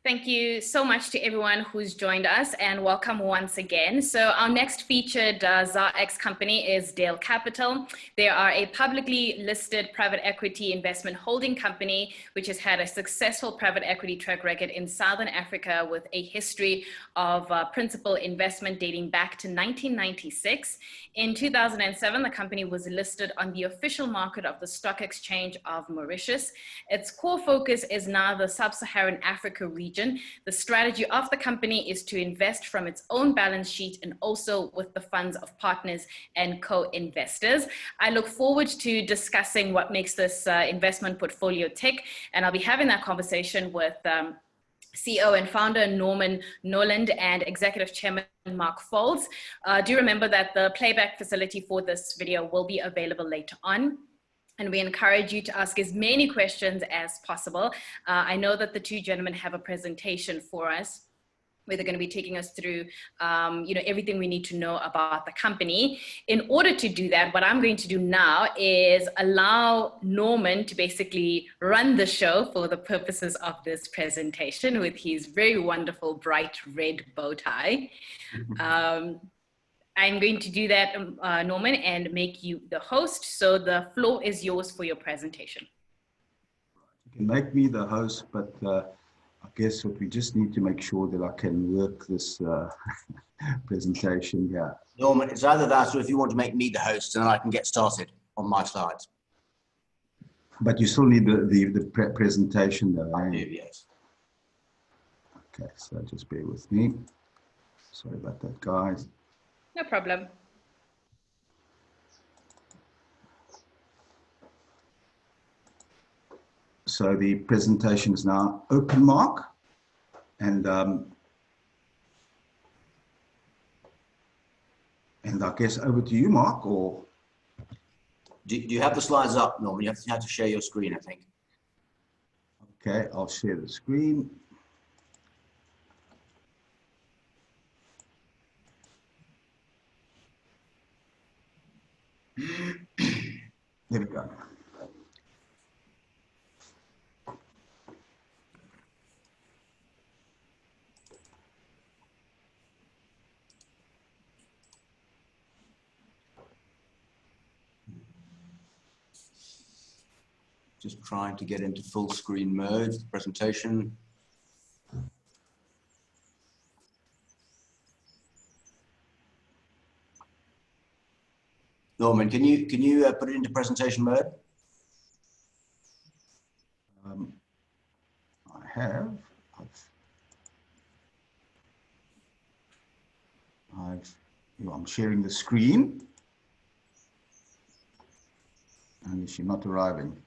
Thank you so much to everyone who's joined us, and welcome once again. So our next featured ZARX company is Dale Capital. They are a publicly listed private equity investment holding company, which has had a successful private equity track record in Southern Africa with a history of principal investment dating back to 1996. In 2007, the company was listed on the official market of the Stock Exchange of Mauritius. Its core focus is now the Sub-Saharan Africa region. The strategy of the company is to invest from its own balance sheet and also with the funds of partners and co-investors. I look forward to discussing what makes this investment portfolio tick, and I'll be having that conversation with CEO and founder Noland and Executive Chairman Mark Foulds. Do remember that the playback facility for this video will be available later on, and we encourage you to ask as many questions as possible. I know that the two gentlemen have a presentation for us where they're going to be taking us through everything we need to know about the company. In order to do that, what I'm going to do now is allow Norman to basically run the show for the purposes of this presentation with his very wonderful bright red bow tie. I'm going to do that, Norman, and make you the host. So the floor is yours for your presentation. You can make me the host, but I guess what we just need to make sure that I can work this presentation here. Norman, it's either that or if you want to make me the host, then I can get started on my slides. But you still need the presentation though, I do, yes. Okay, so just bear with me. Sorry about that, guys. No problem. So the presentation is now open, Mark, and I guess over to you, Mark. Or do you have the slides up, Norman? You have to share your screen, I think. Okay, I'll share the screen. There we go. Just trying to get into full screen mode, the presentation. Norman, can you put it into presentation mode? I'm sharing the screen, and is she not arriving?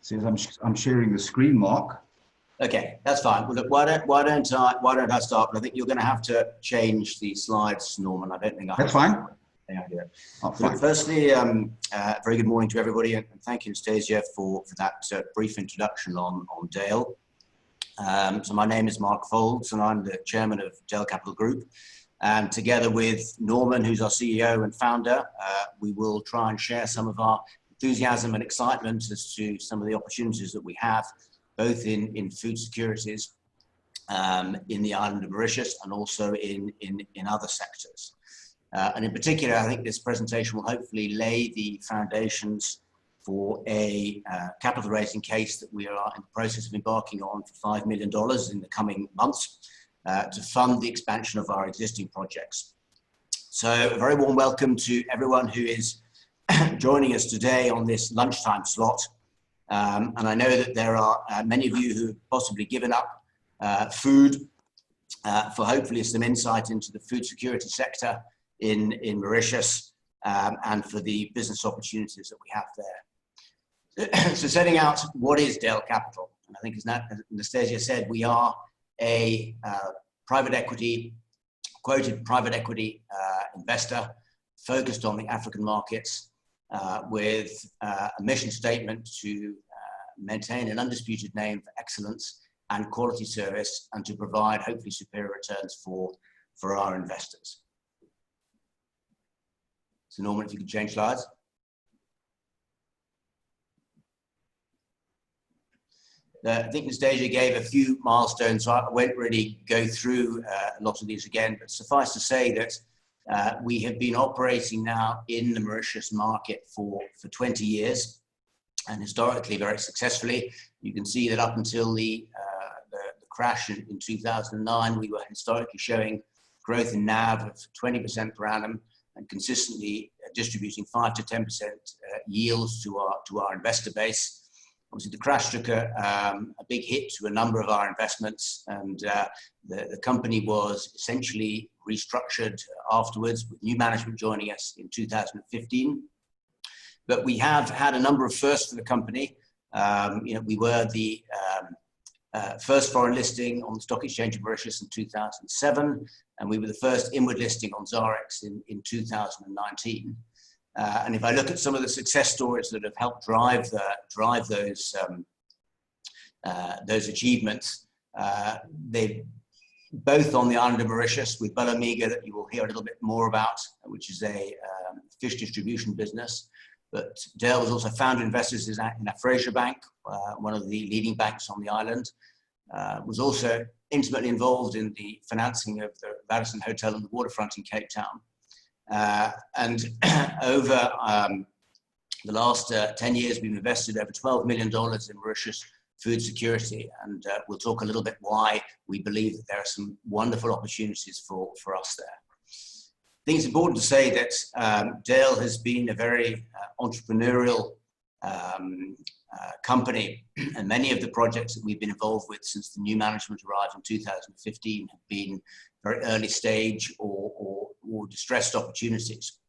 Says I'm sharing the screen, Mark. Okay, that's fine. Well, look, why don't I start? I think you're going to have to change the slides, Norman. I don't think I. That's fine. Oh, so firstly, very good morning to everybody, and thank you, Nastassia, for that brief introduction on Dale. So my name is Mark Foulds, and I'm the chairman of Dale Capital Group. And together with Norman, who's our CEO and founder, we will try and share some of our enthusiasm and excitement as to some of the opportunities that we have, both in food securities, in the island of Mauritius, and also in other sectors. And in particular, I think this presentation will hopefully lay the foundations for a capital raising case that we are in the process of embarking on for $5 million in the coming months to fund the expansion of our existing projects. So a very warm welcome to everyone who is joining us today on this lunchtime slot. And I know that there are many of you who have possibly given up food for hopefully some insight into the food security sector in Mauritius and for the business opportunities that we have there. So setting out, what is Dale Capital? And I think as Nastassia said, we are a quoted private equity investor focused on the African markets with a mission statement to maintain an undisputed name for excellence and quality service, and to provide hopefully superior returns for our investors. So Norman, if you could change slides. I think Nastassia gave a few milestones, so I won't really go through a lot of these again, but suffice to say that we have been operating now in the Mauritius market for 20 years, and historically very successfully. You can see that up until the crash in 2009, we were historically showing growth in NAV of 20% per annum and consistently distributing 5 to 10% yields to our investor base. Obviously, the crash took a big hit to a number of our investments, and the company was essentially restructured afterwards, with new management joining us in 2015. But we have had a number of firsts for the company. We were the first foreign listing on the Stock Exchange of Mauritius in 2007, and we were the first inward listing on ZARX in 2019. And if I look at some of the success stories that have helped drive those achievements, they both on the island of Mauritius with AMIGO, that you will hear a little bit more about, which is a fish distribution business. But Dale was also founder investors in Afrasia Bank, one of the leading banks on the island. Was also intimately involved in the financing of the Radisson Hotel on the waterfront in Cape Town. And over the last 10 years, we've invested over $12 million in Mauritius food security, and we'll talk a little bit why we believe that there are some wonderful opportunities for us there. I think it's important to say that Dale has been a very entrepreneurial company, and many of the projects that we've been involved with since the new management arrived in 2015 have been very early stage or distressed opportunities.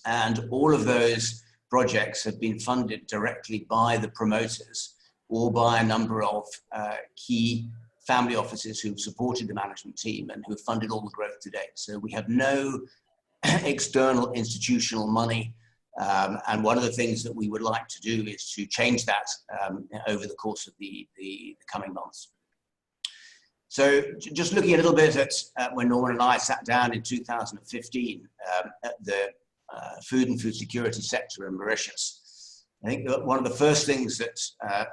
And all of those projects have been funded directly by the promoters or by a number of key family offices who've supported the management team and who've funded all the growth to date. So we have no external institutional money. And one of the things that we would like to do is to change that over the course of the coming months. So just looking a little bit at when Norman and I sat down in 2015 at the food and food security sector in Mauritius, I think that one of the first things that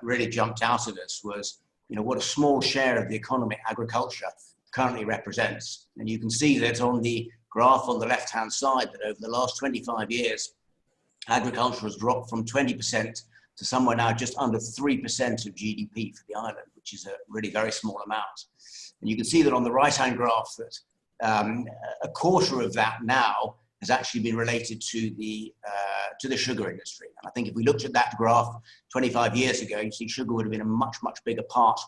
really jumped out at us was, what a small share of the economy agriculture currently represents. And you can see that on the graph on the left-hand side that over the last 25 years, agriculture has dropped from 20% to somewhere now just under 3% of GDP for the island, which is a really very small amount. And you can see that on the right-hand graph that a quarter of that now has actually been related to the sugar industry. And I think if we looked at that graph 25 years ago, you see sugar would have been a much, much bigger part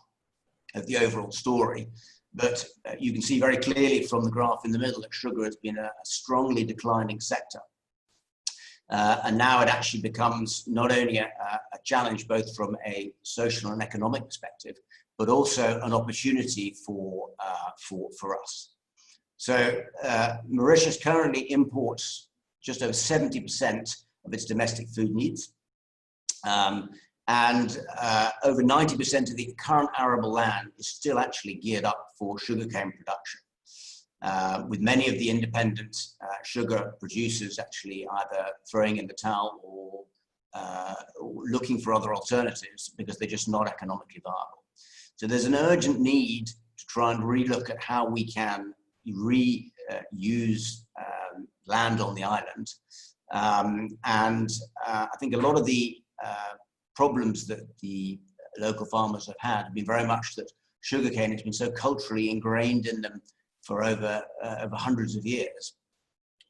of the overall story. But you can see very clearly from the graph in the middle that sugar has been a strongly declining sector. And now it actually becomes not only a challenge both from a social and economic perspective, but also an opportunity for us. So Mauritius currently imports just over 70% of its domestic food needs. And over 90% of the current arable land is still actually geared up for sugarcane production. With many of the independent sugar producers actually either throwing in the towel or looking for other alternatives because they're just not economically viable. So there's an urgent need to try and relook at how we can reuse land on the island. I think a lot of the problems that the local farmers have had have been very much that sugarcane has been so culturally ingrained in them for over hundreds of years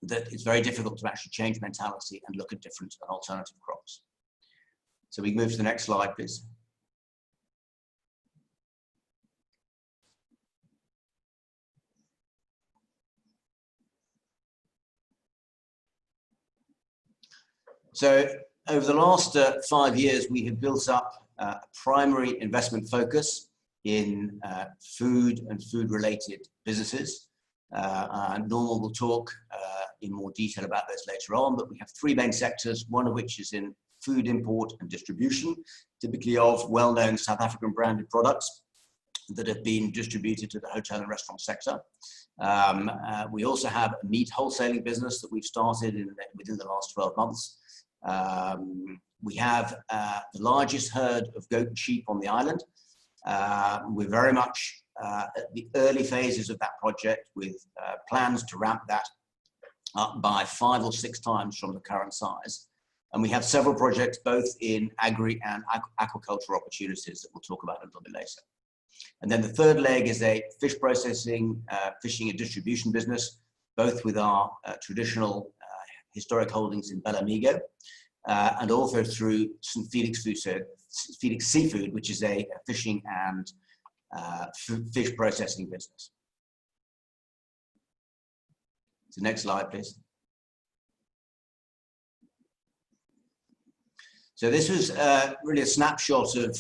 that it's very difficult to actually change mentality and look at different and alternative crops. So we move to the next slide, please. So over the last 5 years, we have built up a primary investment focus in food and food-related businesses. Norman will talk in more detail about this later on, but we have 3 main sectors, one of which is in food import and distribution, typically of well-known South African branded products. that have been distributed to the hotel and restaurant sector. We also have a meat wholesaling business that we've started within the last 12 months. We have the largest herd of goat and sheep on the island. We're very much at the early phases of that project, with plans to ramp that up by 5 or 6 times from the current size. And we have several projects both in agri and aquaculture opportunities that we'll talk about a little bit later. And then the third leg is a fish processing, fishing and distribution business, both with our traditional historic holdings in AMIGO, and also through FELIX Seafood, which is a fishing and fish processing business. So next slide, please. So this was really a snapshot of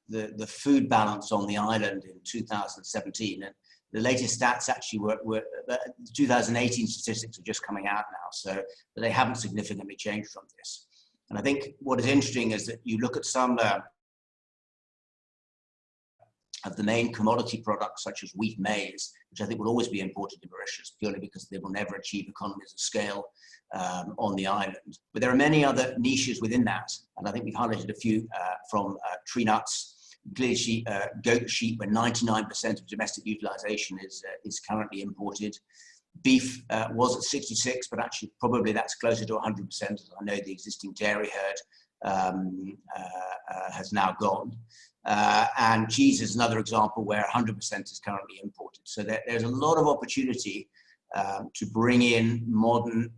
the food balance on the island in 2017. And the latest stats actually were 2018 statistics are just coming out now, so they haven't significantly changed from this. And I think what is interesting is that you look at some of the main commodity products, such as wheat, maize, which I think will always be imported to Mauritius, purely because they will never achieve economies of scale on the island. But there are many other niches within that, and I think we've highlighted a few from tree nuts, clearly goat, sheep, where 99% of domestic utilization is currently imported. Beef was at 66, but actually probably that's closer to 100%, as I know the existing dairy herd has now gone. And cheese is another example where 100% is currently imported. So there's a lot of opportunity to bring in modern,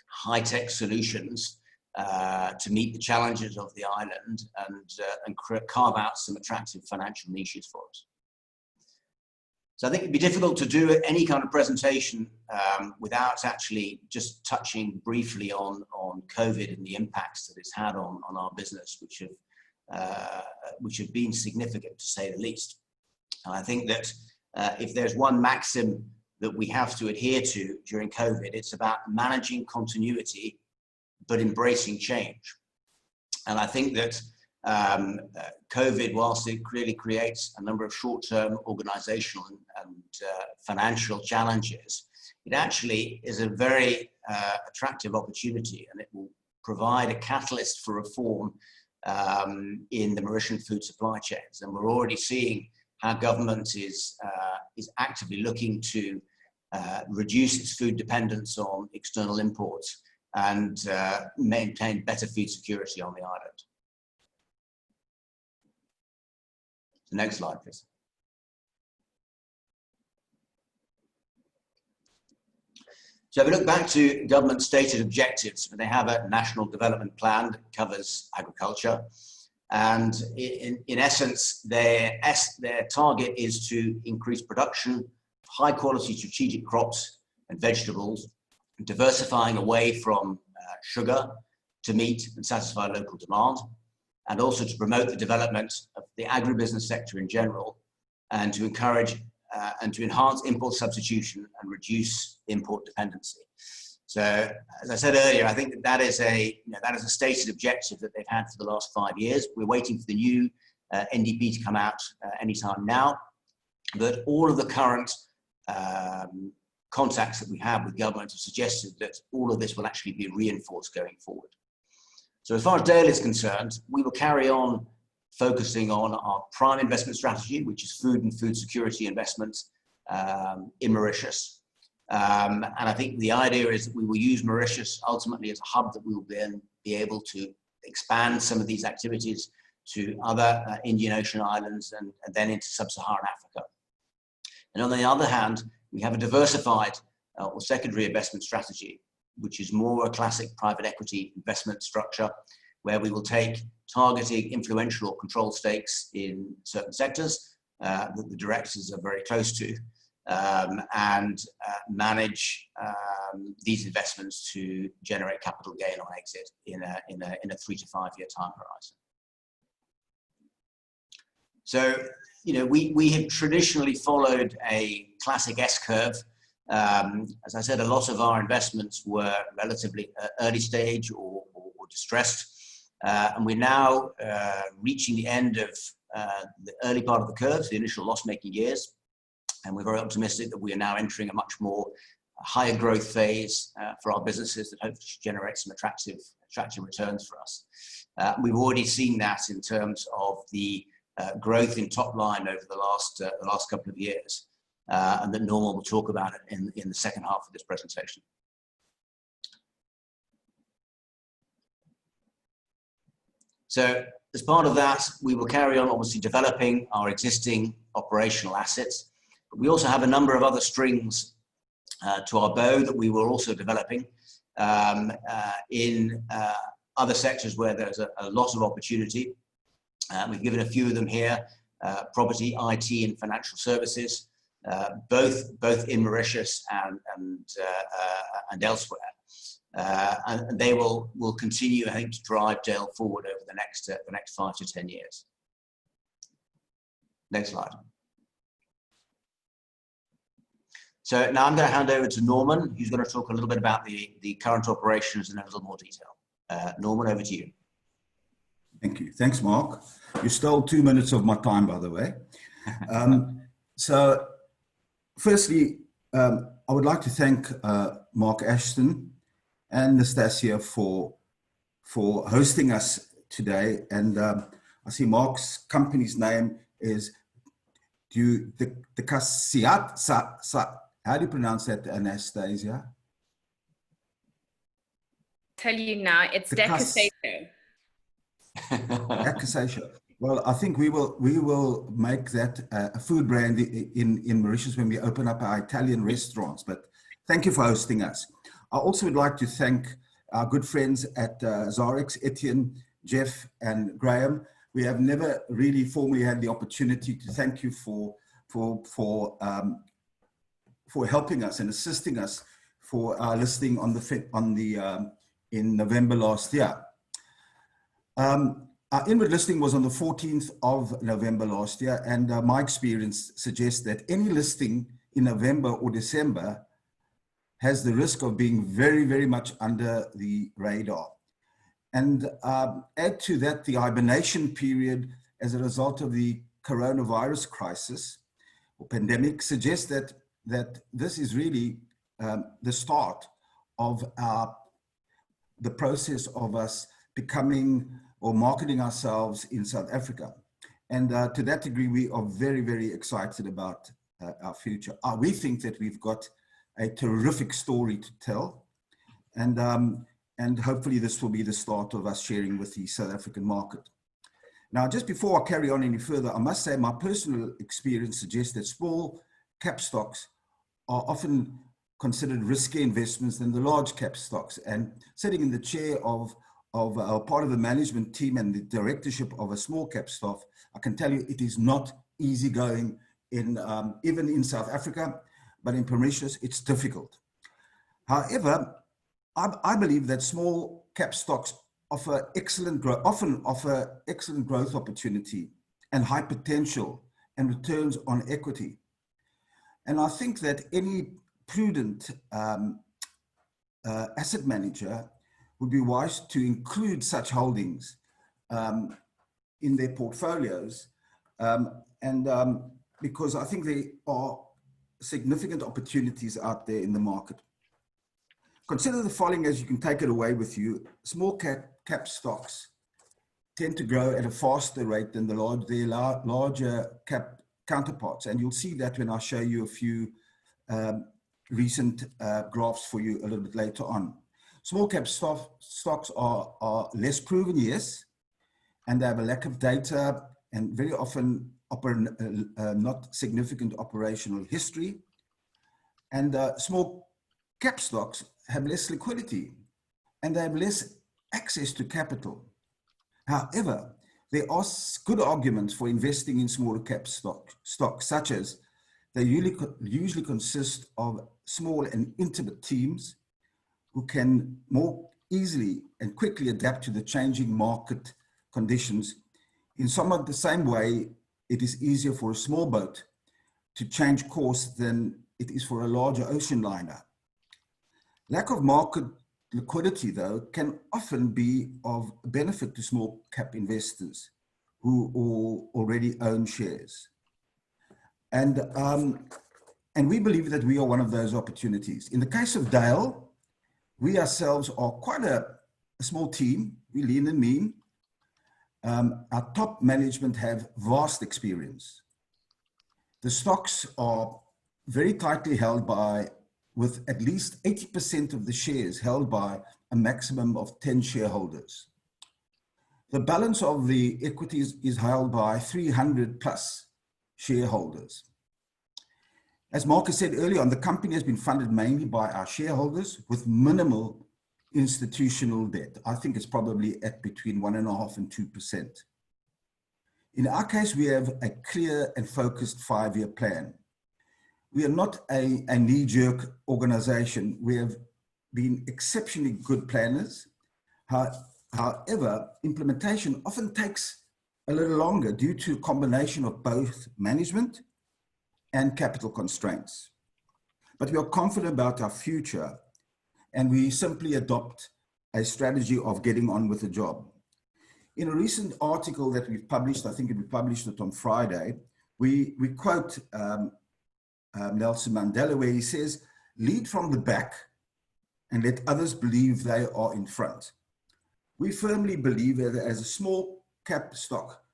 high-tech solutions to meet the challenges of the island and carve out some attractive financial niches for us. So I think it'd be difficult to do any kind of presentation without actually just touching briefly on COVID and the impacts that it's had on our business, which have been significant, to say the least. And I think that if there's one maxim that we have to adhere to during COVID, it's about managing continuity, but embracing change. And I think that COVID, whilst it clearly creates a number of short-term organizational and financial challenges, it actually is a very attractive opportunity, and it will provide a catalyst for reform in the Mauritian food supply chains. And we're already seeing how government is actively looking to reduce its food dependence on external imports and maintain better food security on the island. The next slide, please. So if we look back to government stated objectives, they have a national development plan that covers agriculture. And in essence, their target is to increase production of high quality strategic crops and vegetables, diversifying away from sugar to meet and satisfy local demand, and also to promote the development of the agribusiness sector in general, and to encourage and to enhance import substitution and reduce import dependency. So, as I said earlier, I think that is a stated objective that they've had for the last 5 years. We're waiting for the new NDP to come out anytime now, but all of the current contacts that we have with government have suggested that all of this will actually be reinforced going forward. So as far as Dale is concerned, we will carry on focusing on our prime investment strategy, which is food and food security investments in Mauritius. And I think the idea is that we will use Mauritius ultimately as a hub that we will then be able to expand some of these activities to other Indian Ocean islands and then into sub-Saharan Africa. And on the other hand, we have a diversified or secondary investment strategy, which is more a classic private equity investment structure, where we will take targeting influential or controlled stakes in certain sectors that the directors are very close to, and manage these investments to generate capital gain on exit in a 3 to 5 year time horizon. So, you know, we have traditionally followed a classic S-curve. As I said, a lot of our investments were relatively early stage or distressed. And we're now reaching the end of the early part of the curve, the initial loss-making years, and we're very optimistic that we are now entering a much more higher growth phase for our businesses that hopefully should generate some attractive returns for us. We've already seen that in terms of the growth in top line over the last couple of years, and that Norman will talk about it in the second half of this presentation. So as part of that, we will carry on obviously developing our existing operational assets, but we also have a number of other strings to our bow that we were also developing in other sectors where there's a lot of opportunity. We've given a few of them here: property, IT, and financial services, both in Mauritius and elsewhere. And they will continue, I think, to drive Dale forward over the next 5 to 10 years. Next slide. So now I'm going to hand over to Norman, who's going to talk a little bit about the current operations in a little more detail. Norman, over to you. Thank you. Thanks, Mark. You stole 2 minutes of my time, by the way. So firstly, I would like to thank Mark Ashton and Nastassia for hosting us today. And I see Mark's company's name is the how do you pronounce that, Nastassia? Tell you now, it's Decusatio. Decusatio. Well, I think we will make that a food brand in Mauritius when we open up our Italian restaurants. But thank you for hosting us. I also would like to thank our good friends at ZARX, Etienne, Jeff, and Graham. We have never really formally had the opportunity to thank you for helping us and assisting us for our listing in November last year. Our inward listing was on the 14th of November last year, and my experience suggests that any listing in November or December has the risk of being very, very much under the radar. And add to that the hibernation period as a result of the coronavirus crisis or pandemic suggests that this is really the start of the process of us becoming or marketing ourselves in South Africa. And to that degree, we are very, very excited about our future. We think that we've got a terrific story to tell. And hopefully this will be the start of us sharing with the South African market. Now, just before I carry on any further, I must say my personal experience suggests that small cap stocks are often considered riskier investments than the large cap stocks. And sitting in the chair of part of the management team and the directorship of a small cap stock, I can tell you it is not easy going even in South Africa, but in Mauritius, it's difficult. However, I believe that small cap stocks often offer excellent growth opportunity and high potential and returns on equity. And I think that any prudent asset manager would be wise to include such holdings in their portfolios, because I think there are significant opportunities out there in the market. Consider the following as you can take it away with you. Small cap stocks tend to grow at a faster rate than their larger cap counterparts. And you'll see that when I show you a few recent graphs for you a little bit later on. Small cap stocks are less proven, yes, and they have a lack of data and very often not significant operational history. And small cap stocks have less liquidity and they have less access to capital. However, there are good arguments for investing in smaller cap stocks, such as they usually consist of small and intimate teams who can more easily and quickly adapt to the changing market conditions. In somewhat the same way, it is easier for a small boat to change course than it is for a larger ocean liner. Lack of market liquidity, though, can often be of benefit to small cap investors who already own shares. And we believe that we are one of those opportunities. In the case of Dale, we ourselves are quite a small team. We lean and mean. Our top management have vast experience. The stocks are very tightly held with at least 80% of the shares held by a maximum of 10 shareholders. The balance of the equities is held by 300 plus shareholders. As Marcus said earlier on, the company has been funded mainly by our shareholders with minimal institutional debt. I think it's probably at between 1.5% and 2%. In our case, we have a clear and focused 5-year plan. We are not a knee-jerk organization. We have been exceptionally good planners. However, implementation often takes a little longer due to a combination of both management and capital constraints. But we are confident about our future, and we simply adopt a strategy of getting on with the job. In a recent article that we've published, I think we published it on Friday, we quote Nelson Mandela, where he says, "Lead from the back and let others believe they are in front." We firmly believe that as a small cap stock,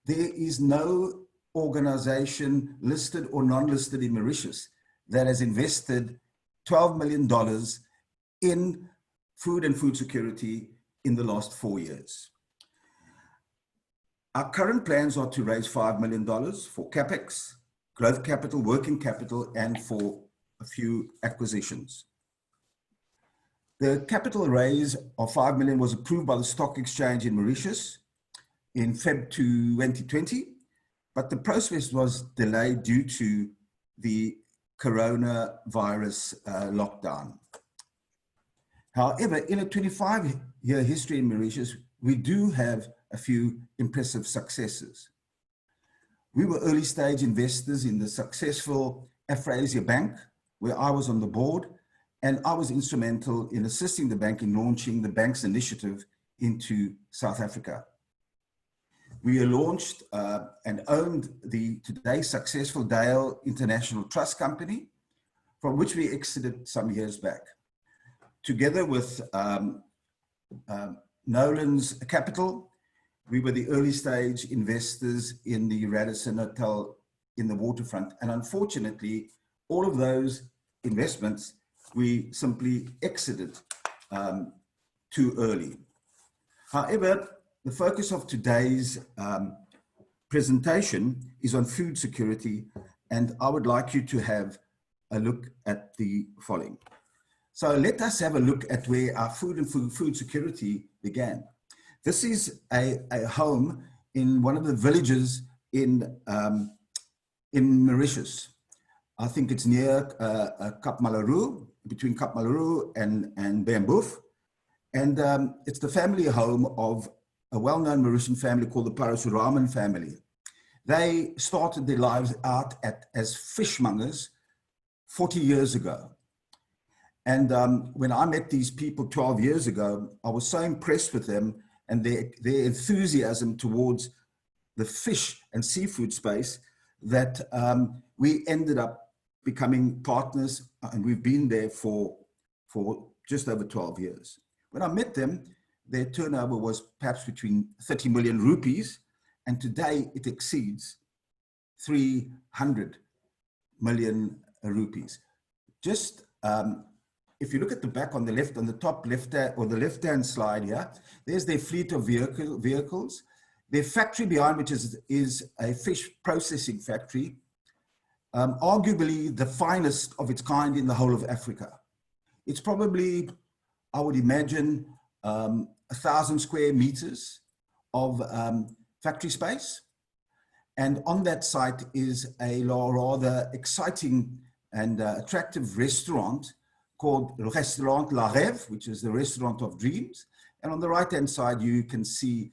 there is no organization listed or non-listed in Mauritius that has invested $12 million in food and food security in the last 4 years. Our current plans are to raise $5 million for CapEx, growth capital, working capital, and for a few acquisitions. The capital raise of $5 million was approved by the stock exchange in Mauritius in February 2020, but the process was delayed due to the coronavirus lockdown. However, in a 25-year history in Mauritius, we do have a few impressive successes. We were early stage investors in the successful Afro-Asia Bank, where I was on the board, and I was instrumental in assisting the bank in launching the bank's initiative into South Africa. We launched and owned the today successful Dale International Trust Company, from which we exited some years back. Together with Noland's Capital, we were the early stage investors in the Radisson Hotel in the waterfront. And unfortunately, all of those investments, we simply exited too early. However, the focus of today's presentation is on food security, and I would like you to have a look at the following. So let us have a look at where our food and food security began. This is a home in one of the villages in Mauritius. I think it's near Cap Malaru, between Cap Malaru and Bambouf. And it's the family home of a well-known Mauritian family called the Parasuraman family. They started their lives out as fishmongers 40 years ago. And when I met these people 12 years ago, I was so impressed with them and their enthusiasm towards the fish and seafood space that we ended up becoming partners, and we've been there for just over 12 years. When I met them, their turnover was perhaps between 30 million rupees, and today it exceeds 300 million rupees. Just if you look at the back on the left, on the top left, or the left-hand slide here, there's their fleet of vehicles. Their factory behind, which is a fish processing factory, arguably the finest of its kind in the whole of Africa. It's probably, I would imagine, 1,000 square meters of factory space. And on that site is a rather exciting and attractive restaurant called Restaurant La Rêve, which is the restaurant of dreams. And on the right-hand side, you can see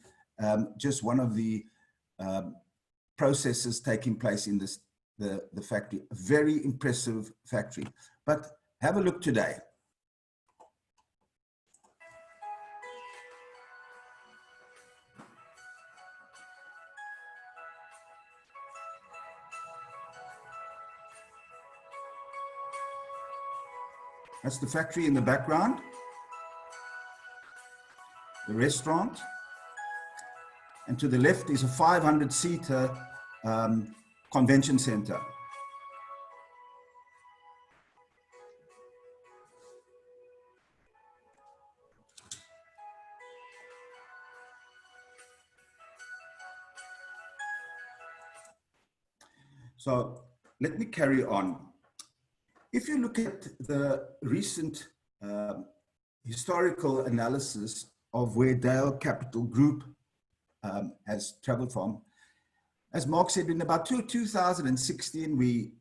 just one of the processes taking place in the factory. A very impressive factory. But have a look today. That's the factory in the background, the restaurant. And to the left is a 500-seater convention center. So let me carry on. If you look at the recent historical analysis of where Dale Capital Group has traveled from, as Mark said, in about 2016,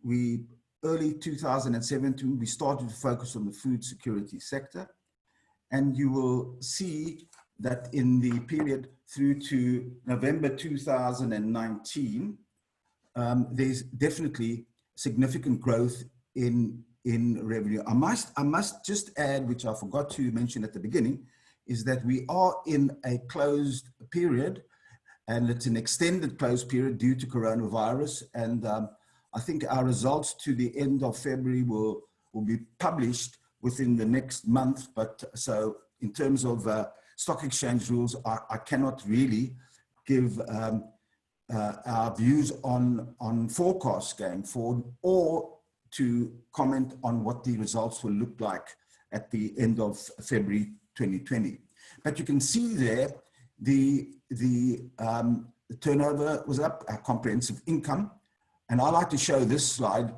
early 2017, we started to focus on the food security sector. And you will see that in the period through to November 2019, there's definitely significant growth in revenue. I must just add, which I forgot to mention at the beginning, is that we are in a closed period, and it's an extended closed period due to coronavirus. And I think our results to the end of February will be published within the next month. But so in terms of stock exchange rules, I cannot really give our views on forecasts going forward, or to comment on what the results will look like at the end of February 2020. But you can see there the turnover was up, our comprehensive income. And I like to show this slide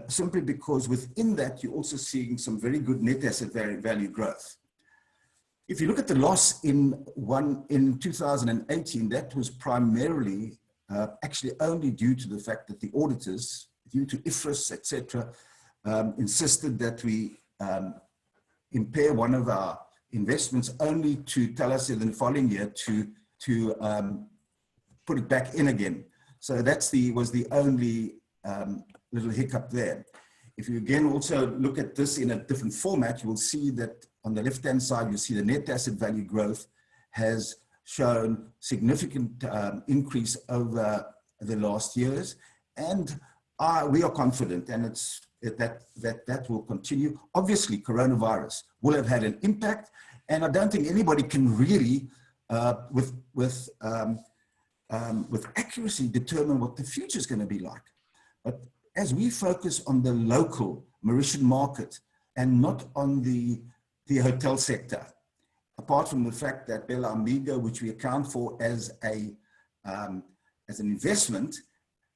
simply because within that, you're also seeing some very good net asset value growth. If you look at the loss in 2018, that was primarily actually only due to the fact that the auditors, due to IFRS, etc., insisted that we impair one of our investments only to tell us in the following year to put it back in again. So that's was the only little hiccup there. If you again also look at this in a different format, you will see that on the left-hand side, you see the net asset value growth has shown significant increase over the last years. And we are confident, and that will continue. Obviously, coronavirus will have had an impact, and I don't think anybody can really, with accuracy, determine what the future is going to be like. But as we focus on the local Mauritian market and not on the hotel sector, apart from the fact that Bella Amigo, which we account for as an investment,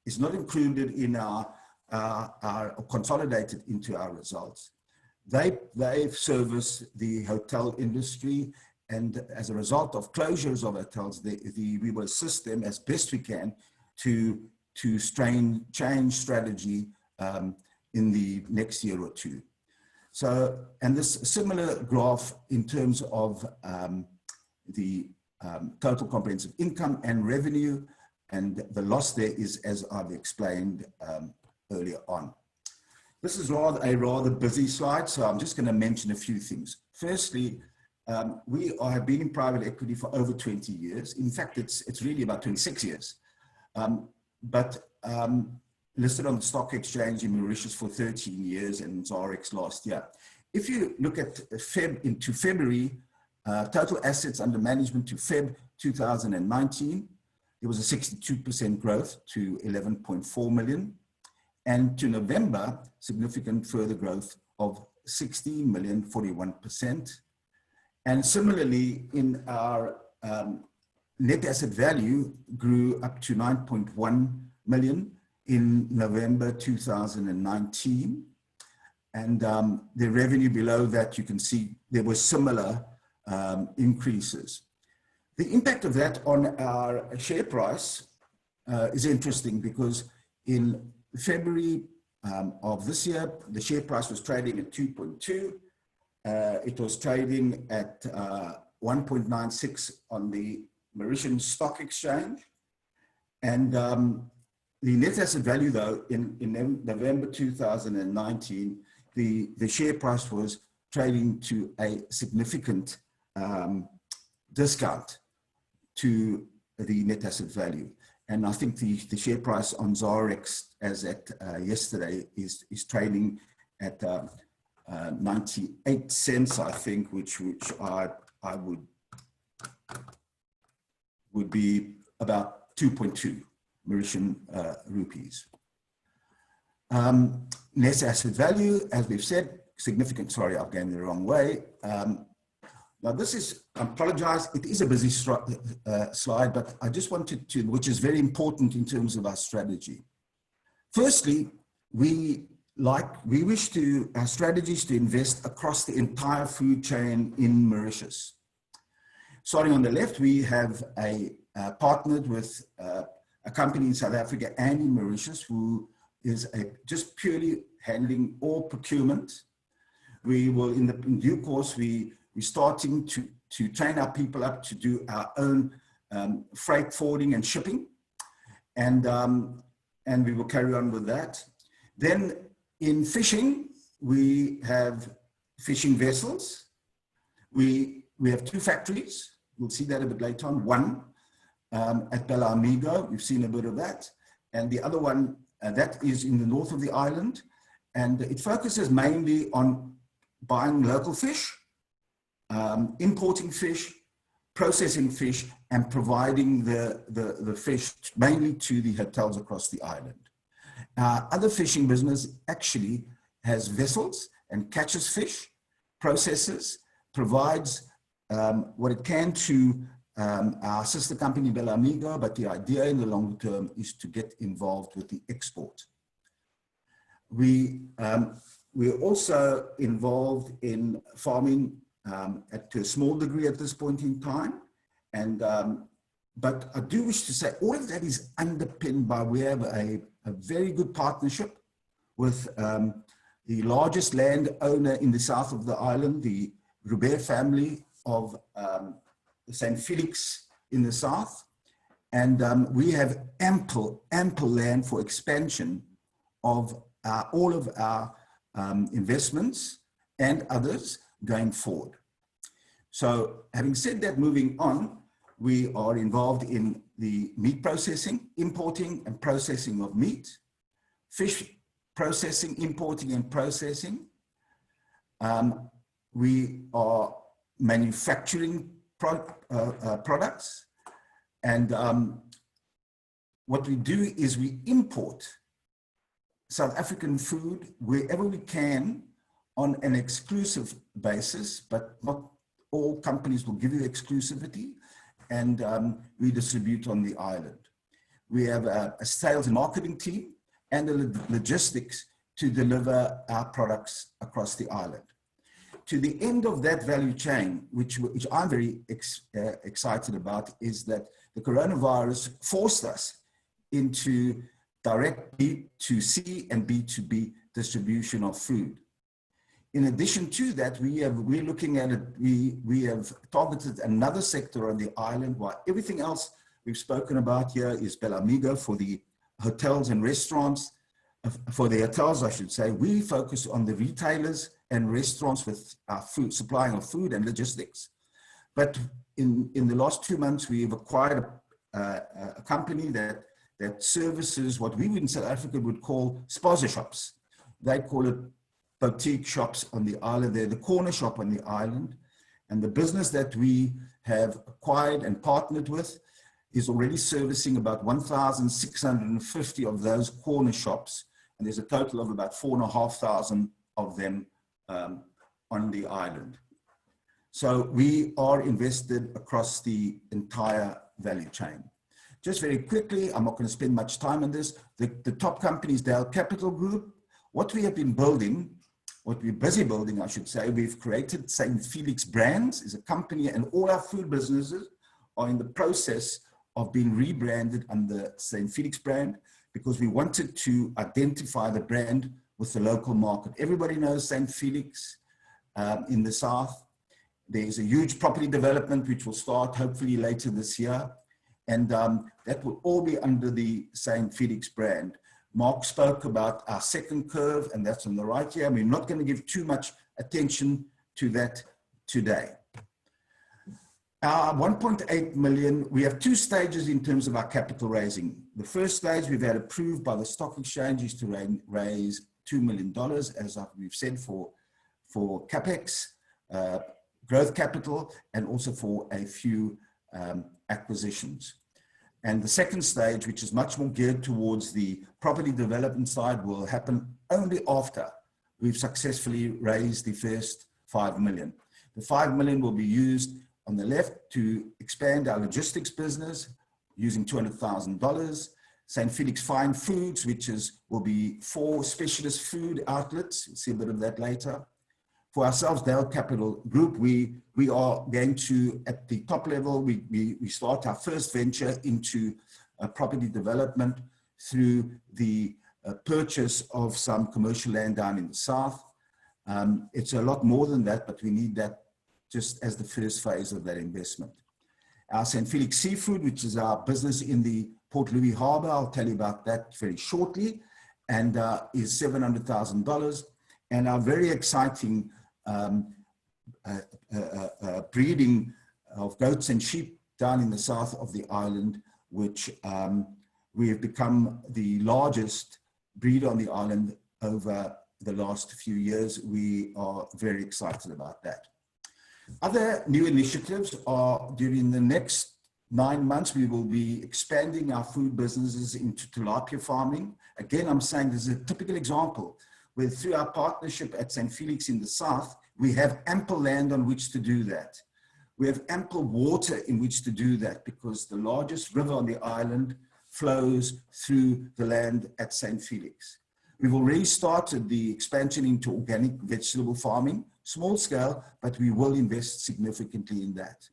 is not included in our consolidated into our results. They service the hotel industry, and as a result of closures of hotels, we will assist them as best we can to change strategy in the next year or two. So, and this similar graph in terms of the total comprehensive income and revenue, and the loss there is, as I've explained earlier on. This is a rather busy slide, so I'm just going to mention a few things. Firstly, we have been in private equity for over 20 years. In fact, it's really about 26 years. But listed on the stock exchange in Mauritius for 13 years and ZARX last year. If you look at into February, total assets under management to Feb 2019, there was a 62% growth to 11.4 million. And to November, significant further growth of 16 million, 41%. And similarly, in our net asset value grew up to 9.1 million in November 2019. And the revenue below that, you can see there were similar increases. The impact of that on our share price is interesting, because in February of this year, the share price was trading at 2.2. It was trading at 1.96 on the Mauritian Stock Exchange. And the net asset value, though, in November 2019, the share price was trading to a significant discount to the net asset value. And I think the share price on ZARX as at yesterday is trading at 98 cents, I think, which I would be about 2.2 Mauritian rupees. Net asset value, as we've said, significant, sorry, I've gone the wrong way. Now this is, I apologize, it is a busy slide, but I just wanted to, which is very important in terms of our strategy. Firstly, our strategy is to invest across the entire food chain in Mauritius. Starting on the left, we have partnered with a company in South Africa and in Mauritius who is just purely handling all procurement. We will, in due course, we're starting to train our people up to do our own freight forwarding and shipping. And we will carry on with that. Then in fishing, we have fishing vessels. We have 2 factories. We'll see that a bit later on. One at AMIGO, we've seen a bit of that. And the other one, that is in the north of the island. And it focuses mainly on buying local fish, importing fish, processing fish, and providing the fish mainly to the hotels across the island. Other fishing business actually has vessels and catches fish, processes, provides what it can to our sister company, AMIGO, but the idea in the long term is to get involved with the export. We're also involved in farming to a small degree at this point in time. But I do wish to say all of that is underpinned by, we have a very good partnership with the largest landowner in the south of the island, the Robert family of St. Felix in the south. And we have ample land for expansion of all of our investments and others going forward. So having said that, moving on, we are involved in the meat processing, importing and processing of meat, fish processing, importing and processing. We are manufacturing products, and what we do is we import South African food wherever we can on an exclusive basis, but not all companies will give you exclusivity, and we distribute on the island. We have a sales and marketing team and the logistics to deliver our products across the island. To the end of that value chain, which I'm very excited about, is that the coronavirus forced us into direct B2C and B2B distribution of food. In addition to that, we're looking at it, we have targeted another sector on the island, while everything else we've spoken about here is AMIGO for the hotels and restaurants. For the hotels, I should say, we focus on the retailers and restaurants with our food, supplying of food and logistics. But in the last 2 months, we've acquired a company that services what we in South Africa would call spaza shops. They call it boutique shops on the island. They're the corner shop on the island. And the business that we have acquired and partnered with is already servicing about 1,650 of those corner shops. And there's a total of about 4,500 of them on the island. So we are invested across the entire value chain. Just very quickly, I'm not going to spend much time on this. The top company is Dale Capital Group. What we have been building, what we're busy building, I should say, we've created St. Felix Brands is a company, and all our food businesses are in the process of being rebranded under St. Felix brand, because we wanted to identify the brand with the local market. Everybody knows St. Felix in the south. There's a huge property development which will start hopefully later this year. And that will all be under the St. Felix brand. Mark spoke about our second curve, and that's on the right here. We're not going to give too much attention to that today. Our 1.8 million, we have 2 stages in terms of our capital raising. The first stage we've had approved by the stock exchange is to raise $2 million, as we've said, for for CapEx, growth capital, and also for a few acquisitions. And the second stage, which is much more geared towards the property development side, will happen only after we've successfully raised the first 5 million. The 5 million will be used on the left to expand our logistics business using $200,000. St. Felix Fine Foods, which will be 4 specialist food outlets. You'll see a bit of that later. For ourselves, Dale Capital Group, we are going to, at the top level, we start our first venture into property development through the purchase of some commercial land down in the south. It's a lot more than that, but we need that just as the first phase of that investment. Our St. Felix Seafood, which is our business in the Port Louis Harbour, I'll tell you about that very shortly, and is $700,000. And our very exciting breeding of goats and sheep down in the south of the island, which we have become the largest breeder on the island over the last few years. We are very excited about that. Other new initiatives are during the next 9 months, we will be expanding our food businesses into tilapia farming. Again, I'm saying this is a typical example where through our partnership at St. Felix in the south, we have ample land on which to do that. We have ample water in which to do that because the largest river on the island flows through the land at St. Felix. We've already started the expansion into organic vegetable farming, small scale, but we will invest significantly in that.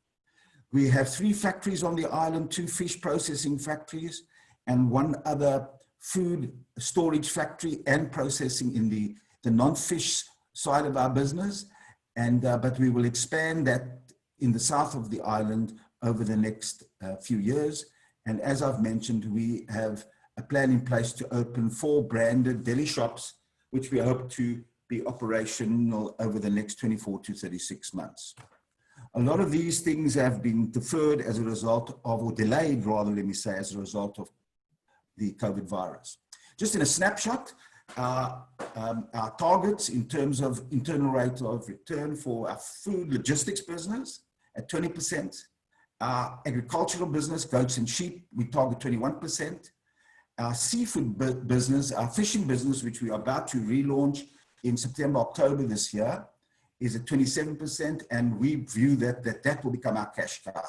We have 3 factories on the island, 2 fish processing factories, and 1 other food storage factory and processing in the non-fish side of our business. And, but we will expand that in the south of the island over the next few years. And as I've mentioned, we have a plan in place to open 4 branded deli shops, which we hope to be operational over the next 24 to 36 months. A lot of these things have been deferred as a result of, or delayed rather, let me say, as a result of the COVID virus. Just in a snapshot, our targets in terms of internal rate of return for our food logistics business at 20%. Our agricultural business, goats and sheep, we target 21%. Our seafood business, our fishing business, which we are about to relaunch in September, October this year, is at 27%, and we view that will become our cash cow.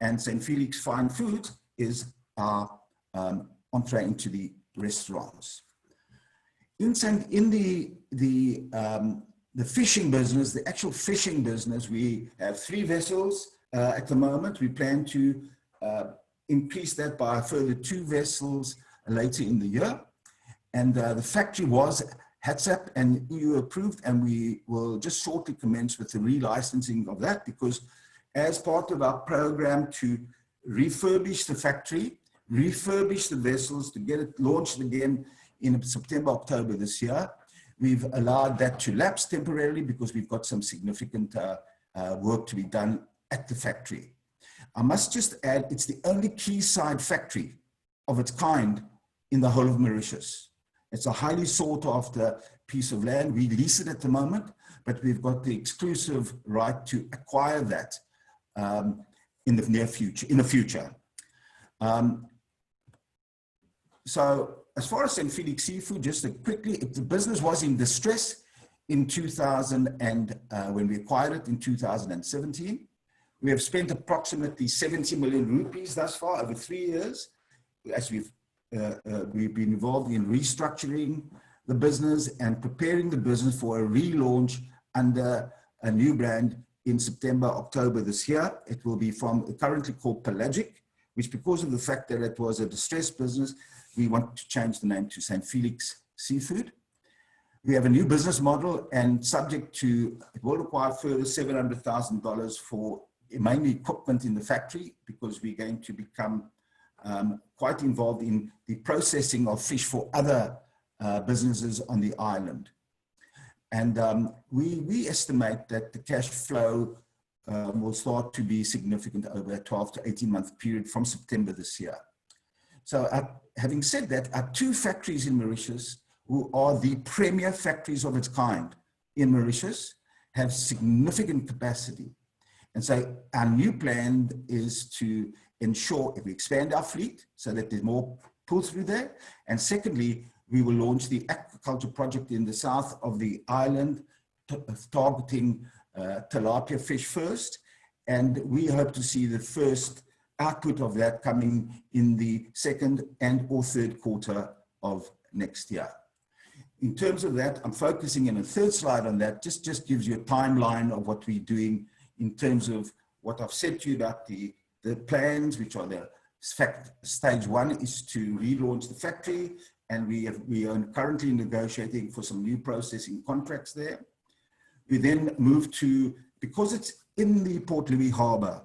And St. Felix Fine Foods is our entree into the restaurants. In the fishing business, the actual fishing business, we have 3 vessels at the moment. We plan to increase that by a further 2 vessels later in the year. And the factory was HACCP and EU approved, and we will just shortly commence with the relicensing of that, because as part of our program to refurbish the factory, refurbish the vessels to get it launched again in September, October this year, we've allowed that to lapse temporarily because we've got some significant work to be done at the factory. I must just add, it's the only quayside factory of its kind in the whole of Mauritius. It's a highly sought after piece of land. We lease it at the moment, but we've got the exclusive right to acquire that in the near future, so as far as St. Felix Seafood, just quickly, the business was in distress in 2000 and when we acquired it in 2017. We have spent approximately 70 million rupees thus far over 3 years, as we've been involved in restructuring the business and preparing the business for a relaunch under a new brand in September, October this year. It will be currently called Pelagic, which, because of the fact that it was a distressed business, we want to change the name to St. Felix Seafood. We have a new business model, and subject to, it will require further $700,000 for mainly equipment in the factory, because we're going to become quite involved in the processing of fish for other businesses on the island. And we estimate that the cash flow will start to be significant over a 12 to 18 month period from September this year. So having said that, our 2 factories in Mauritius, who are the premier factories of its kind, in Mauritius have significant capacity. And so our new plan is to ensure if we expand our fleet so that there's more pull through there. And secondly, we will launch the aquaculture project in the south of the island, targeting tilapia fish first. And we hope to see the first output of that coming in the second and or third quarter of next year. In terms of that, I'm focusing in a third slide on that, just gives you a timeline of what we're doing in terms of what I've said to you about the plans, which are the stage one is to relaunch the factory, and we are currently negotiating for some new processing contracts there. We then move to, because it's in the Port Louis Harbour,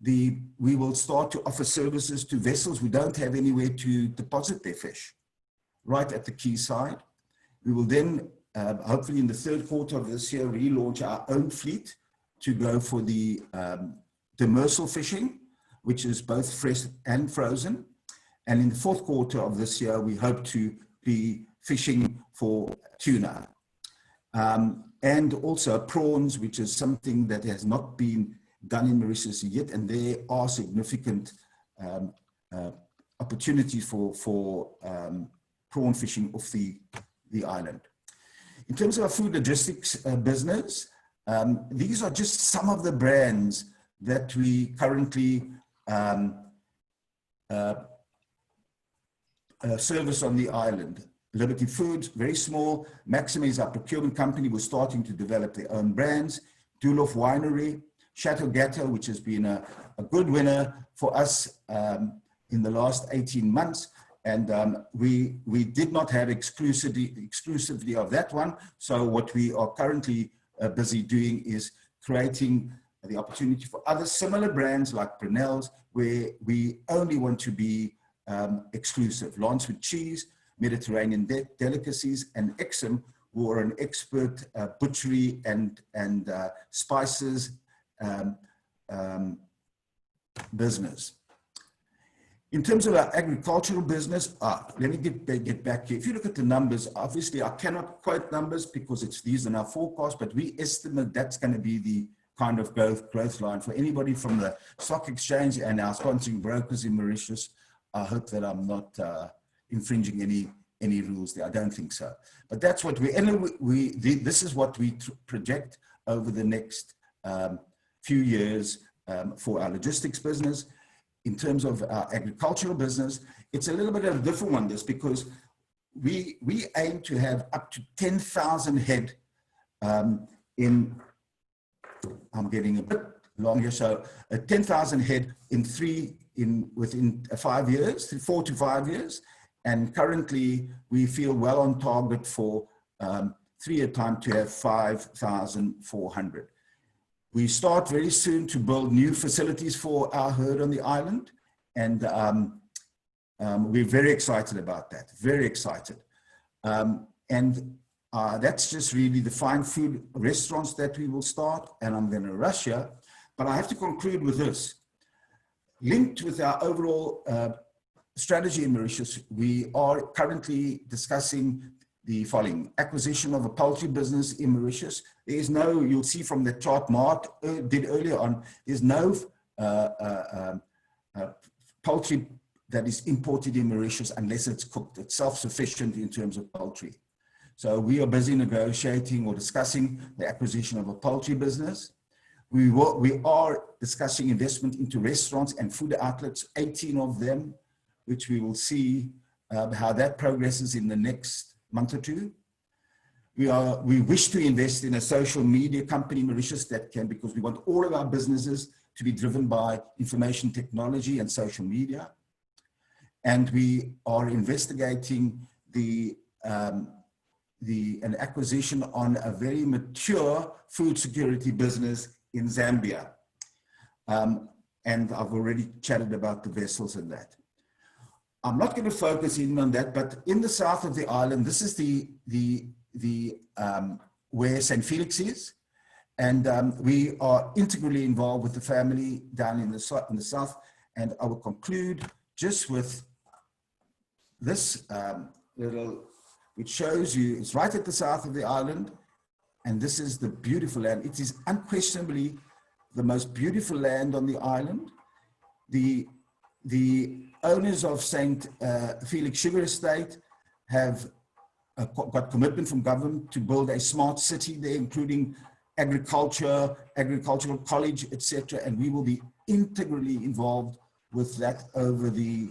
we will start to offer services to vessels who don't have anywhere to deposit their fish, right at the quayside. We will then, hopefully in the third quarter of this year, relaunch our own fleet to go for the demersal fishing, which is both fresh and frozen. And in the fourth quarter of this year, we hope to be fishing for tuna. And also prawns, which is something that has not been done in Mauritius yet, and there are significant opportunities for prawn fishing off the island. In terms of our food logistics business, these are just some of the brands that we currently service on the island. Liberty Foods, very small. Maxima is our procurement company. We're starting to develop their own brands. Duluth Winery, Chateau Gatto, which has been a good winner for us in the last 18 months. And we did not have exclusivity of that one. So what we are currently busy doing is creating the opportunity for other similar brands like Brunel's, where we only want to be exclusive. Lance with Cheese, Mediterranean Delicacies, and Exum, who are an expert butchery and spices business. In terms of our agricultural business, let me get back here. If you look at the numbers, obviously I cannot quote numbers because these are our forecasts, but we estimate that's going to be the kind of growth line for anybody from the stock exchange and our sponsoring brokers in Mauritius. I hope that I'm not infringing any rules there. I don't think so. But that's what this is what we project over the next few years for our logistics business. In terms of our agricultural business, it's a little bit of a different one, this, because we aim to have up to 10,000 head I'm getting a bit long here, so 10,000 head within 5 years, 4 to 5 years. And currently we feel well on target for 3-year time to have 5,400. We start very soon to build new facilities for our herd on the island. And we're very excited about that, very excited. That's just really the fine food restaurants that we will start, and I'm going to rush here. But I have to conclude with this. Linked with our overall strategy in Mauritius, we are currently discussing the following: acquisition of a poultry business in Mauritius. There is no, you'll see from the chart Mark did earlier on, there's no poultry that is imported in Mauritius unless it's cooked. It's self-sufficient in terms of poultry. So we are busy negotiating or discussing the acquisition of a poultry business. We are discussing investment into restaurants and food outlets, 18 of them, which we will see how that progresses in the next month or two. We wish to invest in a social media company in Mauritius that can, because we want all of our businesses to be driven by information technology and social media. And we are investigating an acquisition on a very mature food security business in Zambia. And I've already chatted about the vessels and that. I'm not going to focus in on that, but in the south of the island, this is where St. Felix is. And we are integrally involved with the family down in the south. And I will conclude just with this little, which shows you, it's right at the south of the island. and this is the beautiful land. It is unquestionably the most beautiful land on the island. The owners of St. Felix Sugar Estate have got commitment from government to build a smart city there, including agriculture, agricultural college, etc. And we will be integrally involved with that over the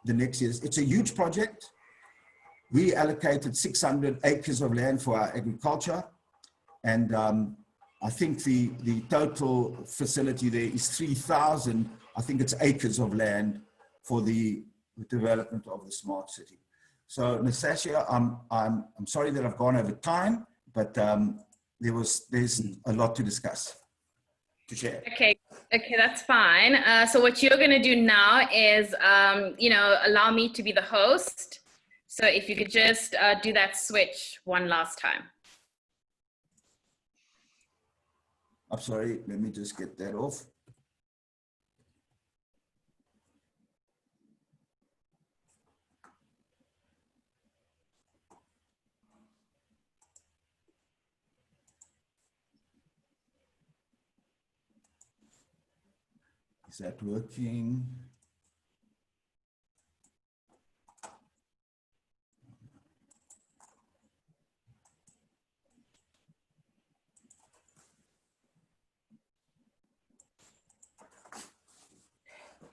next years. It's a huge project. We allocated 600 acres of land for our agriculture, and I think the total facility there is 3,000. I think it's acres of land for the development of the smart city. So Nastassia, I'm sorry that I've gone over time, but there's a lot to discuss, to share. Okay, that's fine. So what you're going to do now is, allow me to be the host. So if you could just do that switch one last time. I'm sorry, let me just get that off. Is that working?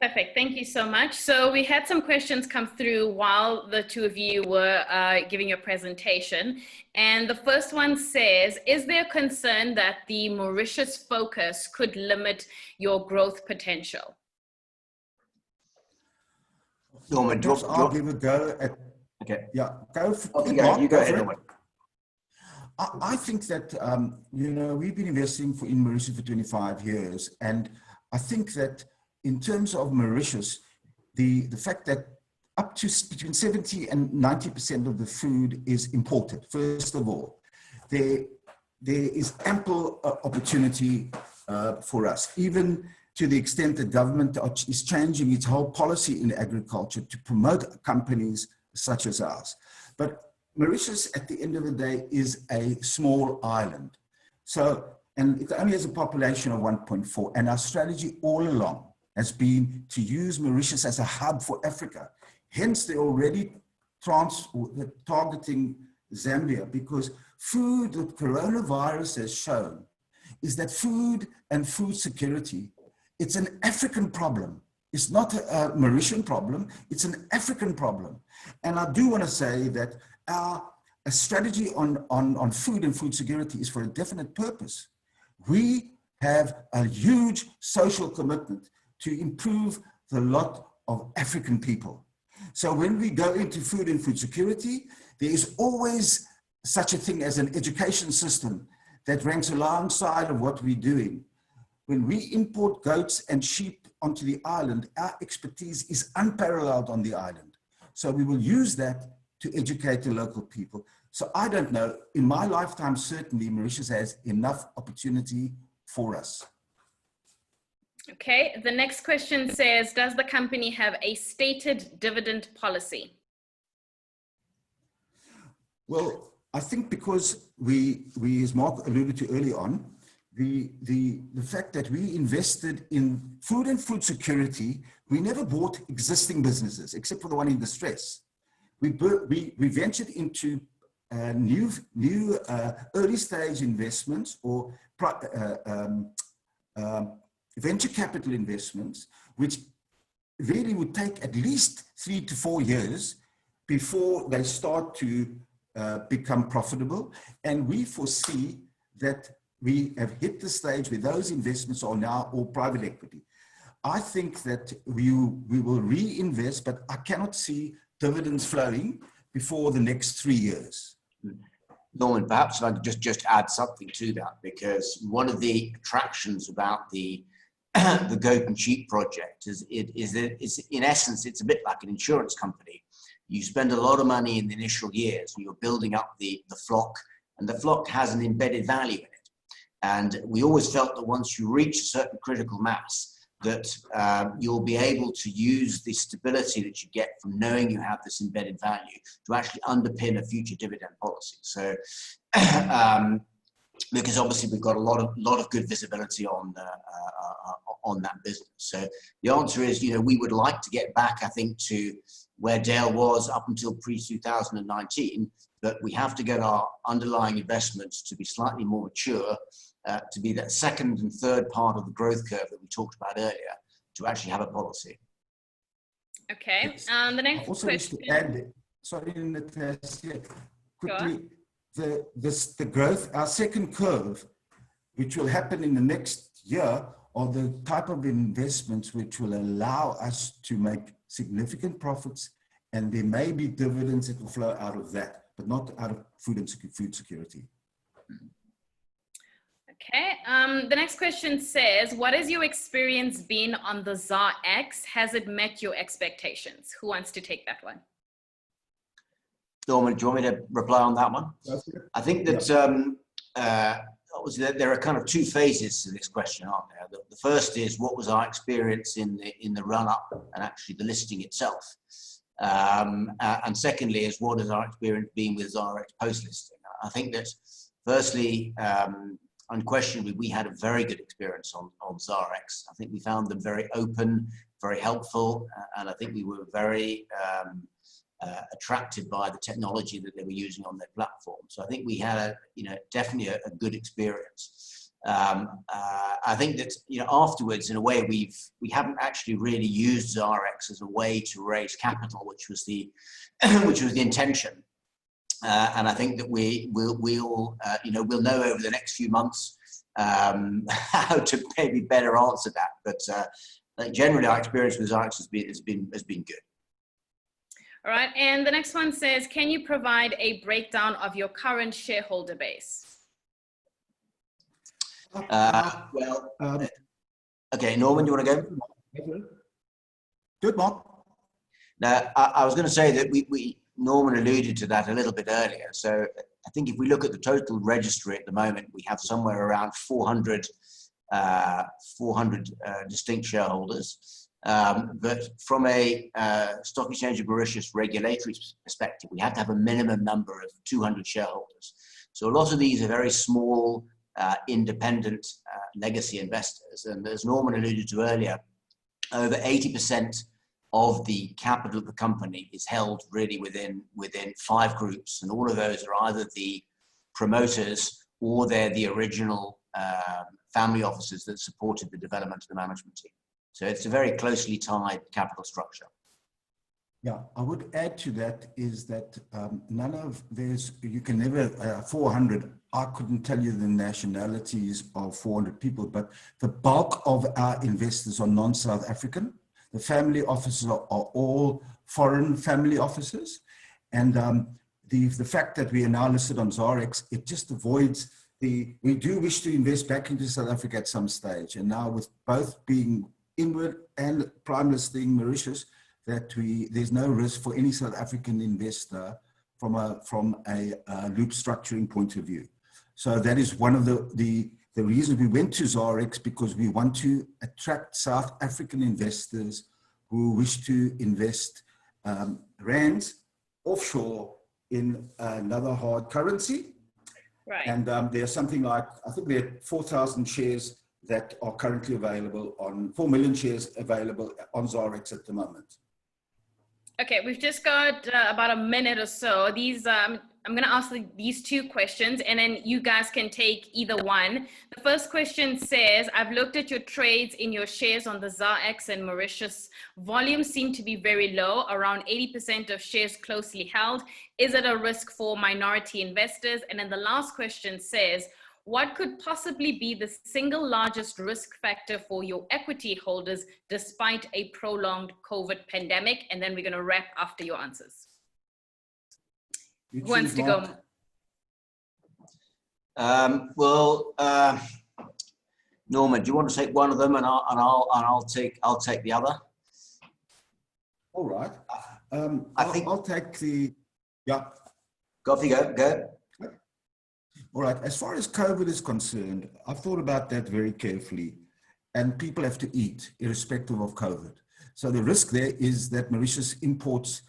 Perfect. Thank you so much. So we had some questions come through while the two of you were giving your presentation. And the first one says, is there a concern that the Mauritius focus could limit your growth potential? Norman, I'll give a go at, okay. Yeah, go for you go ahead, Norman. I think that, we've been investing in Mauritius for 25 years. And I think that in terms of Mauritius, the fact that up to between 70 and 90% of the food is imported, first of all, there is ample opportunity for us, even to the extent that government is changing its whole policy in agriculture to promote companies such as ours. But Mauritius, at the end of the day, is a small island. So, and it only has a population of 1.4, and our strategy all along has been to use Mauritius as a hub for Africa. Hence, they're already targeting Zambia, because food, the coronavirus has shown, is that food and food security, it's an African problem. It's not a Mauritian problem, it's an African problem. And I do want to say that our strategy on food and food security is for a definite purpose. We have a huge social commitment to improve the lot of African people. So when we go into food and food security, there is always such a thing as an education system that ranks alongside of what we're doing. When we import goats and sheep onto the island, our expertise is unparalleled on the island. So we will use that to educate the local people. So I don't know, in my lifetime, certainly Mauritius has enough opportunity for us. Okay, the next question says, does the company have a stated dividend policy? Well, I think because we as Mark alluded to early on, the fact that we invested in food and food security, we never bought existing businesses except for the one in distress. We ventured into new early stage investments or venture capital investments, which really would take at least 3 to 4 years before they start to become profitable. And we foresee that we have hit the stage where those investments are now all private equity. I think that we will reinvest, but I cannot see dividends flowing before the next 3 years. Norman, perhaps if I could just add something to that, because one of the attractions about the goat and sheep project is in essence, it's a bit like an insurance company. You spend a lot of money in the initial years, and you're building up the flock, and the flock has an embedded value in it. And we always felt that once you reach a certain critical mass, that you'll be able to use the stability that you get from knowing you have this embedded value to actually underpin a future dividend policy. So, because obviously we've got a lot of good visibility on that business. So the answer is, you know, we would like to get back, I think, to where Dale was up until pre-2019, but we have to get our underlying investments to be slightly more mature, to be that second and third part of the growth curve that we talked about earlier, to actually have a policy. Okay, Yes. the next I also question. wish to add, sorry, Nastassia, quickly, Sure. the growth, our second curve, which will happen in the next year, are the type of investments which will allow us to make significant profits, and there may be dividends that will flow out of that, but not out of food security. Okay, the next question says, what has your experience been on the ZARX? Has it met your expectations? Who wants to take that one? Norman, do you want me to reply on that one? I think that obviously there are kind of two phases to this question, aren't there? The first is, what was our experience in the run-up and actually the listing itself? And secondly is, what has our experience been with ZARX post-listing? I think that firstly, unquestionably, we had a very good experience on ZARX. I think we found them very open, very helpful, and I think we were very attracted by the technology that they were using on their platform. So I think we had definitely a good experience. I think that afterwards, in a way, we haven't actually really used ZARX as a way to raise capital, which was the intention. And I think that we'll know over the next few months how to maybe better answer that. But generally, our experience with ZARX has been good. All right, and the next one says, can you provide a breakdown of your current shareholder base? Okay, Norman, do you want to go? Good, Mark. Now, I was going to say that Norman alluded to that a little bit earlier. So I think if we look at the total registry at the moment, we have somewhere around 400 distinct shareholders. But from a Stock Exchange of Mauritius regulatory perspective, we have to have a minimum number of 200 shareholders. So a lot of these are very small, independent legacy investors. And as Norman alluded to earlier, over 80% of the capital of the company is held really within 5 groups. And all of those are either the promoters or they're the original family offices that supported the development of the management team. So it's a very closely tied capital structure. Yeah, I would add to that is that you can never, 400, I couldn't tell you the nationalities of 400 people, but the bulk of our investors are non-South African. The family offices are all foreign family offices. And the fact that we are now listed on ZARX, it just avoids we do wish to invest back into South Africa at some stage. And now with both being inward and prime listing Mauritius, that there's no risk for any South African investor from a loop structuring point of view. So that is one of the reasons we went to ZARX, because we want to attract South African investors who wish to invest rands offshore in another hard currency. Right. And there's something like, I think there are 4,000 shares that are currently available 4 million shares available on ZARX at the moment. Okay, we've just got about a minute or so. These, I'm going to ask these 2 questions, and then you guys can take either one. The first question says, I've looked at your trades in your shares on the ZARX and Mauritius. Volumes seem to be very low, around 80% of shares closely held. Is it a risk for minority investors? And then the last question says, what could possibly be the single largest risk factor for your equity holders despite a prolonged COVID pandemic? And then we're going to wrap after your answers. Who wants to go? Norman, do you want to take one of them, and I'll take the other? All right. I'll take yeah. Go off you go. All right, as far as COVID is concerned, I've thought about that very carefully. and people have to eat irrespective of COVID. So the risk there is that Mauritius imports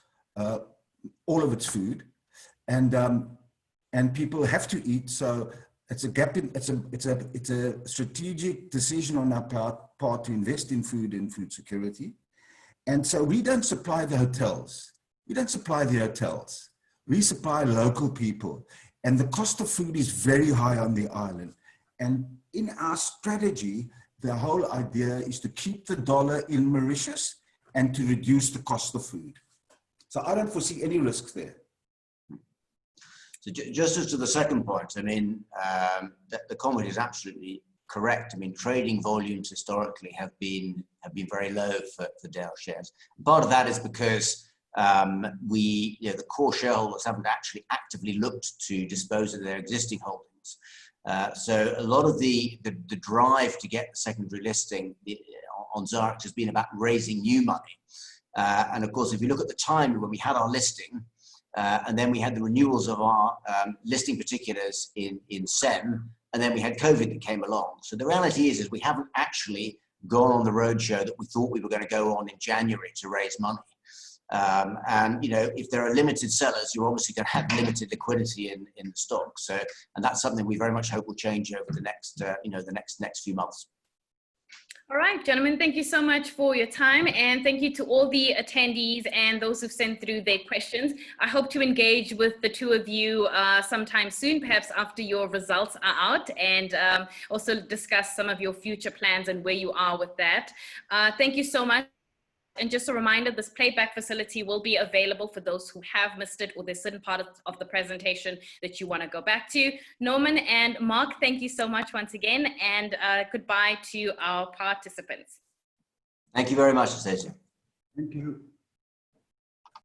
all of its food, and people have to eat. So it's a gap in, it's a strategic decision on our part to invest in food and food security. And so we don't supply the hotels. We don't supply the hotels. We supply local people. And the cost of food is very high on the island. And in our strategy, the whole idea is to keep the dollar in Mauritius and to reduce the cost of food. So I don't foresee any risks there. So just as to the second point, I mean, the comment is absolutely correct. I mean, trading volumes historically have been very low for DALE shares. Part of that is because the core shareholders haven't actually actively looked to dispose of their existing holdings. So a lot of the drive to get the secondary listing on ZARX has been about raising new money. And of course, if you look at the time when we had our listing, and then we had the renewals of our listing particulars in SEM, and then we had COVID that came along. So the reality is we haven't actually gone on the roadshow that we thought we were going to go on in January to raise money. And you know, if there are limited sellers, you're obviously going to have limited liquidity in the stock. So, and that's something we very much hope will change over the next, next few months. All right, gentlemen, thank you so much for your time, and thank you to all the attendees and those who've sent through their questions. I hope to engage with the two of you sometime soon, perhaps after your results are out, and also discuss some of your future plans and where you are with that. Thank you so much. And just a reminder, this playback facility will be available for those who have missed it or there's certain part of the presentation that you want to go back to. Norman and Mark, thank you so much once again, and goodbye to our participants. Thank you very much, Nastassia. Thank you.